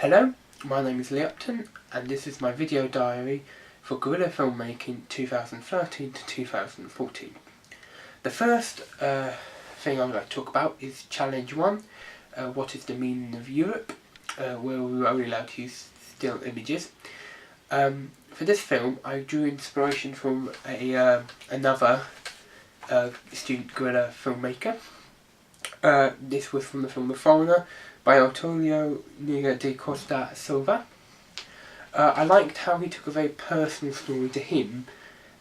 Hello, my name is Upton and this is my video diary for Guerrilla filmmaking 2013 to 2014. The first thing I would like to talk about is Challenge 1, what is the meaning of Europe, where we were only allowed to use still images. For this film I drew inspiration from another student guerrilla filmmaker. This was from the film The Foreigner by Antonio de Costa Silva. I liked how he took a very personal story to him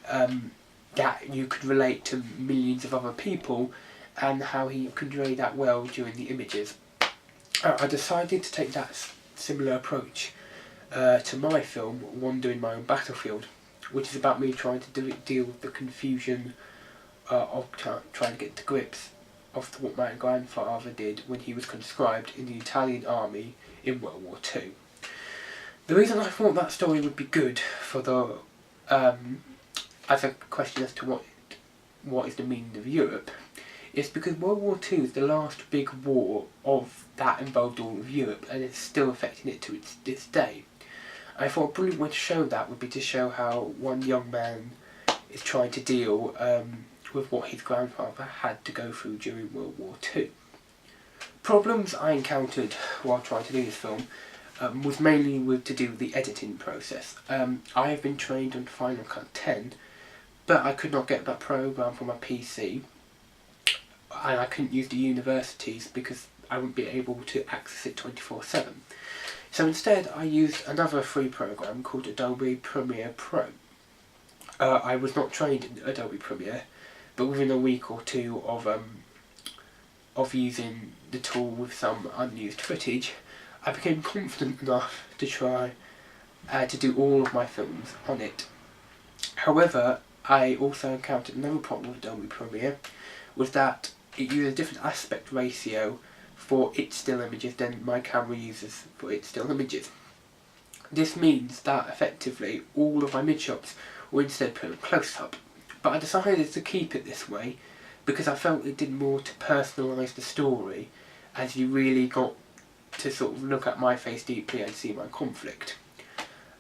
that you could relate to millions of other people, and how he conveyed that well during the images. I decided to take that similar approach to my film, Wandering My Own Battlefield, which is about me trying to deal with the confusion of trying to get to grips of what my grandfather did when he was conscribed in the Italian army in World War II. The reason I thought that story would be good for the as a question as to what is the meaning of Europe is because World War II is the last big war of that involved all of Europe, and it's still affecting it to this day. I thought a brilliant way to show that would be to show how one young man is trying to deal with what his grandfather had to go through during World War II. Problems I encountered while trying to do this film was mainly to do with the editing process. I have been trained on Final Cut 10, but I could not get that program from my PC, and I couldn't use the universities because I wouldn't be able to access it 24/7. So instead I used another free program called Adobe Premiere Pro. I was not trained in Adobe Premiere, but within a week or two of using the tool with some unused footage, I became confident enough to try to do all of my films on it. However, I also encountered another problem with Adobe Premiere, was that it used a different aspect ratio for its still images than my camera uses for its still images. This means that effectively all of my mid-shots were instead put in close-up. But I decided to keep it this way because I felt it did more to personalise the story, as you really got to sort of look at my face deeply and see my conflict.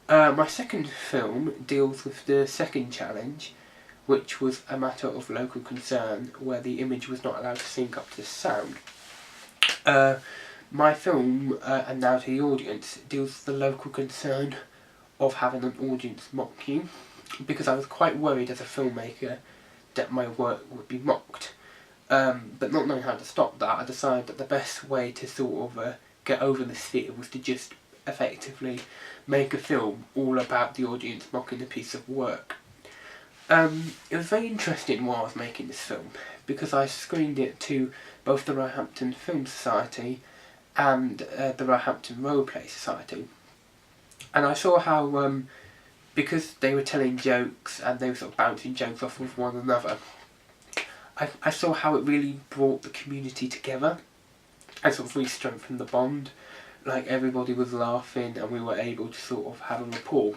My second film deals with the second challenge, which was a matter of local concern where the image was not allowed to sync up to the sound. My film, and now to the audience, deals with the local concern of having an audience mock you, because I was quite worried as a filmmaker that my work would be mocked. But not knowing how to stop that, I decided that the best way to sort of get over this fear was to just effectively make a film all about the audience mocking a piece of work. It was very interesting while I was making this film, because I screened it to both the Roehampton Film Society and the Roehampton Roleplay Society, and I saw how because they were telling jokes and they were sort of bouncing jokes off of one another, I saw how it really brought the community together and sort of really strengthened the bond. Like, everybody was laughing and we were able to sort of have a rapport.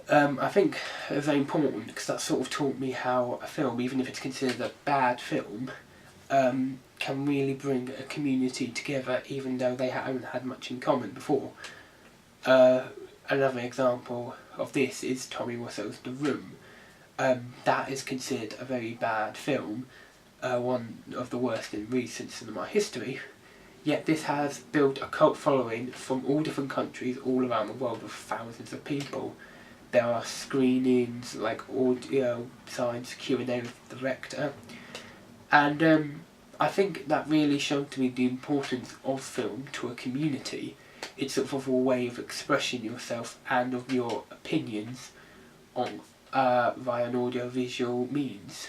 I think it was very important because that sort of taught me how a film, even if it's considered a bad film, can really bring a community together even though they haven't had much in common before. Another example of this is Tommy Wiseau's The Room. That is considered a very bad film, one of the worst in recent cinema history, yet this has built a cult following from all different countries all around the world with thousands of people. There are screenings, like audio signs, Q&A with the director, and I think that really showed to me the importance of film to a community. It's sort of a way of expressing yourself and of your opinions on via an audio-visual means.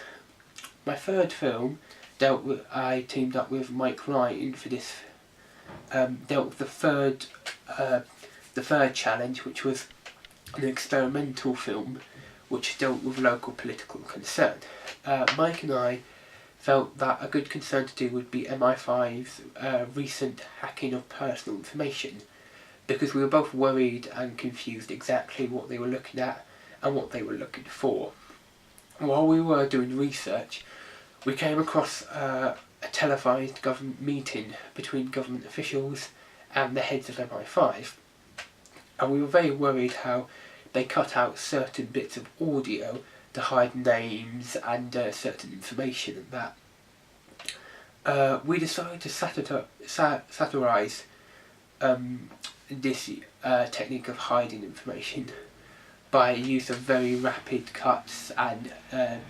My third film I teamed up with Mike Ryan for this. Dealt with the third challenge, which was an experimental film which dealt with local political concern. Mike and I felt that a good concern to do would be MI5's recent hacking of personal information, because we were both worried and confused exactly what they were looking at and what they were looking for. While we were doing research, we came across a televised government meeting between government officials and the heads of MI5. And we were very worried how they cut out certain bits of audio to hide names and certain information and that. We decided to satirise this technique of hiding information by use of very rapid cuts and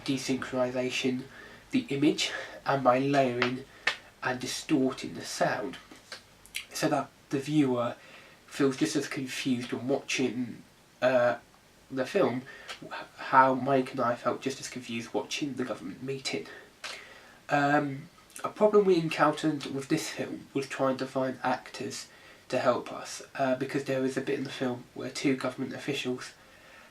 desynchronization the image, and by layering and distorting the sound, so that the viewer feels just as confused when watching the film how Mike and I felt just as confused watching the government meeting. A problem we encountered with this film was trying to find actors to help us, because there is a bit in the film where two government officials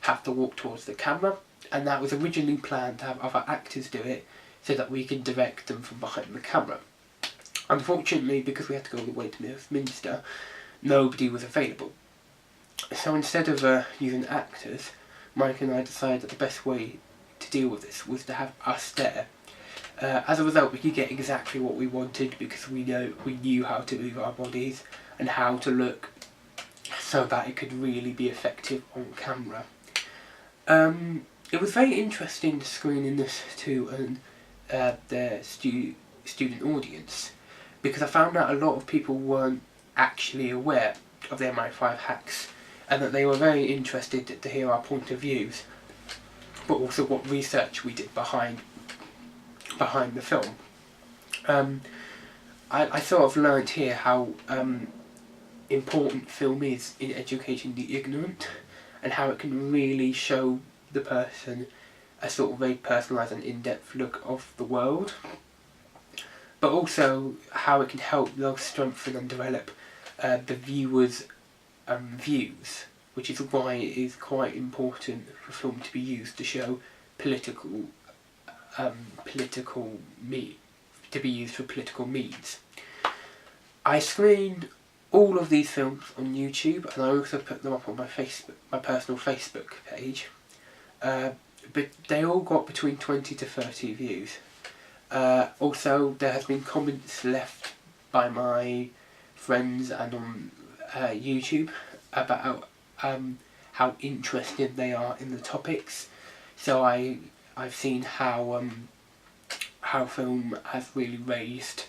have to walk towards the camera, and that was originally planned to have other actors do it so that we can direct them from behind the camera. Unfortunately, because we had to go all the way to Westminster, nobody was available. So instead of using actors, Mike and I decided that the best way to deal with this was to have us there. As a result, we could get exactly what we wanted because we knew how to move our bodies and how to look so that it could really be effective on camera. It was very interesting screening this to the student audience, because I found out a lot of people weren't actually aware of the MI5 hacks, and that they were very interested to hear our point of views, but also what research we did behind the film. I sort of learnt here how important film is in educating the ignorant, and how it can really show the person a sort of very personalised and in-depth look of the world, but also how it can help strengthen and develop the viewer's views, which is why it is quite important for film to be used to show political to be used for political means. I screened all of these films on YouTube, and I also put them up on my personal Facebook page. But they all got between 20 to 30 views. Also, there has been comments left by my friends and on YouTube about how interested they are in the topics. So I've seen how film has really raised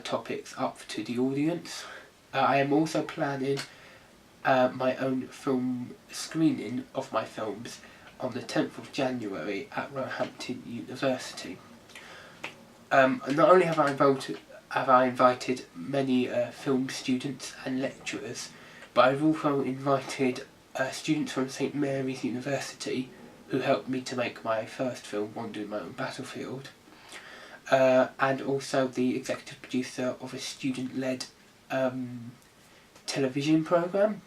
topics up to the audience. I am also planning my own film screening of my films on the 10th of January at Roehampton University. Not only have I invited many film students and lecturers, but I've also invited students from St Mary's University who helped me to make my first film, Wandering My Own Battlefield, and also the executive producer of a student-led television programme,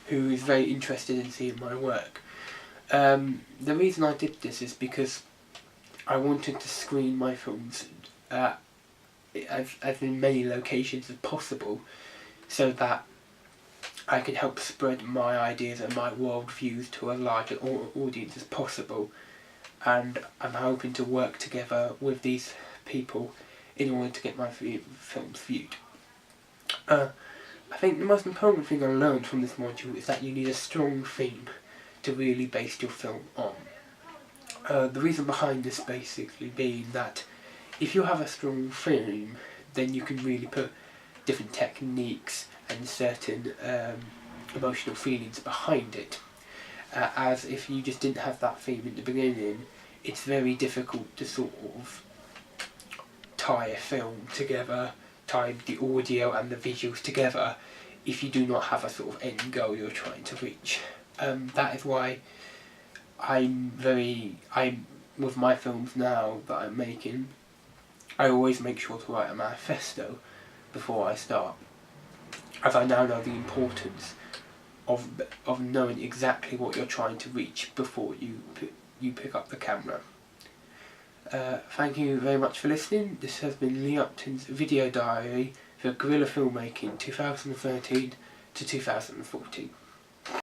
who is very interested in seeing my work. The reason I did this is because I wanted to screen my films as in many locations as possible, so that I can help spread my ideas and my worldviews to a larger audience as possible. And I'm hoping to work together with these people in order to get my films viewed. I think the most important thing I learned from this module is that you need a strong theme to really base your film on. The reason behind this basically being that if you have a strong theme, then you can really put different techniques and certain emotional feelings behind it. As if you just didn't have that theme in the beginning, it's very difficult to sort of tie a film together, tie the audio and the visuals together, if you do not have a sort of end goal you're trying to reach. That is why I'm with my films now that I'm making, I always make sure to write a manifesto before I start, as I now know the importance of knowing exactly what you're trying to reach before you pick up the camera. Thank you very much for listening. This has been Lee Upton's video diary for Guerrilla filmmaking 2013 to 2014.